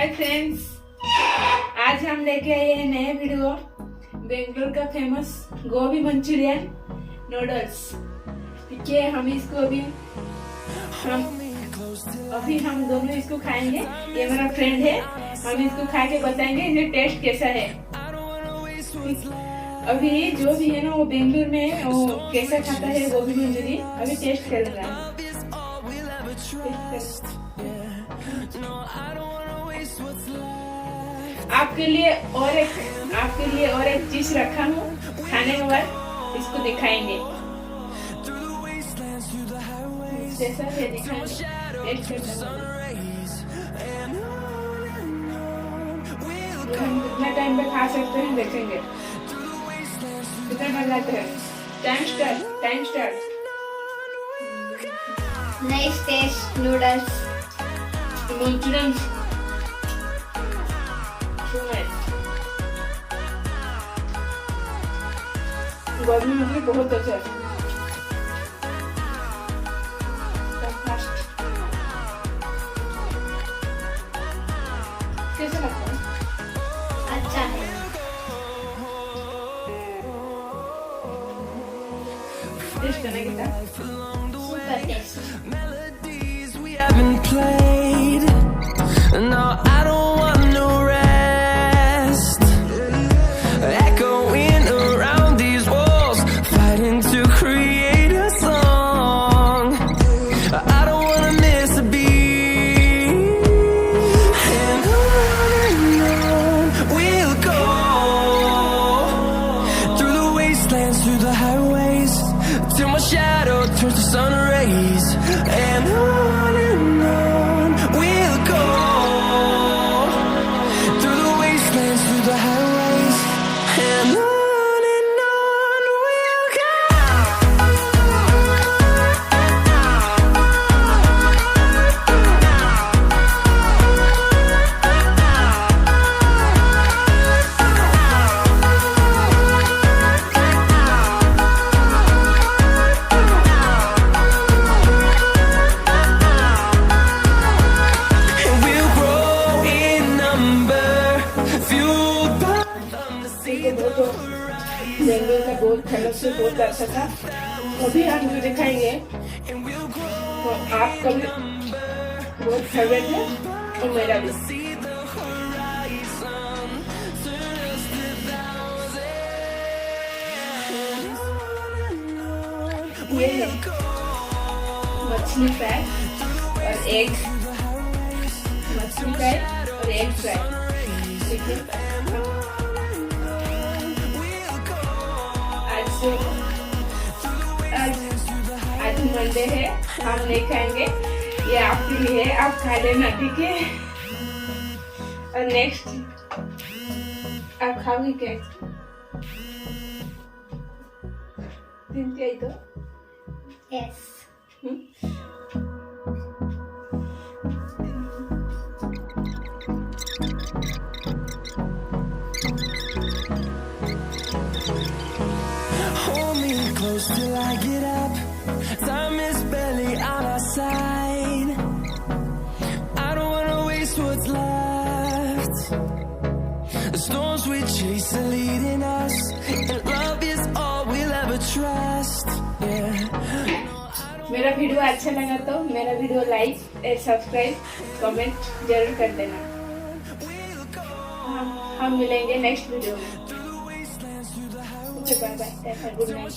Hi friends, आज हम लेके आए हैं नए वीडियो बेंगलोर का फेमस गोभी मंचूरियन नूडल्स। ठीक है, हम दोनों इसको खाएंगे। ये मेरा फ्रेंड है, हम इसको खा के बताएंगे इसे टेस्ट कैसा है। अभी जो भी है ना वो बेंगलोर में वो कैसा खाता है गोभी मंचूरियन, अभी टेस्ट कर रहा है। आपके लिए और एक चीज रखा हूँ, खाने के बाद इसको दिखाएंगे जैसा है, दिखाएंगे हम कितना टाइम पे खा सकते हैं, देखेंगे कितना मजा आता है। Time start. Nice test noodles Manchurian गोभी मुझे बहुत अच्छा है। कैसा लगता है? अच्छा है। टेस्ट करने के बाद super taste. No, I don't want no rest. Echoing around these walls, fighting to create a song. I don't wanna miss a beat. And on we'll go, through the wastelands, through the highways, till my shadow turns to sun rays. And on we'll go, through the wastelands, through the highways, and on we'll go. And we'll grow in number, fueled by Bangalore का बहुत famous से बहुत अच्छा था। अभी आपको दिखाएंगे तो आपका भी बहुत फेवरेट है और मेरा भी। ये है मछली फ्राई और एग, मछली फ्राई और एग फ्राई। ठीक है, आज मंडे है, हम नहीं खाएंगे, ये आपके लिए है, आप खा लेना। ठीक है, और नेक्स्ट आप खाओगे क्या? दिन क्या ही तो yes. hold me close till I get up. Time is barely on our side. I don't wanna waste what's left. The storms we chase are leading us, and love is all we'll ever trust. Yeah. मेरा video अच्छा लगा तो मेरा video like और subscribe comment जरूर कर देना। हम मिलेंगे नेक्स्ट वीडियो में। Bye bye, good night.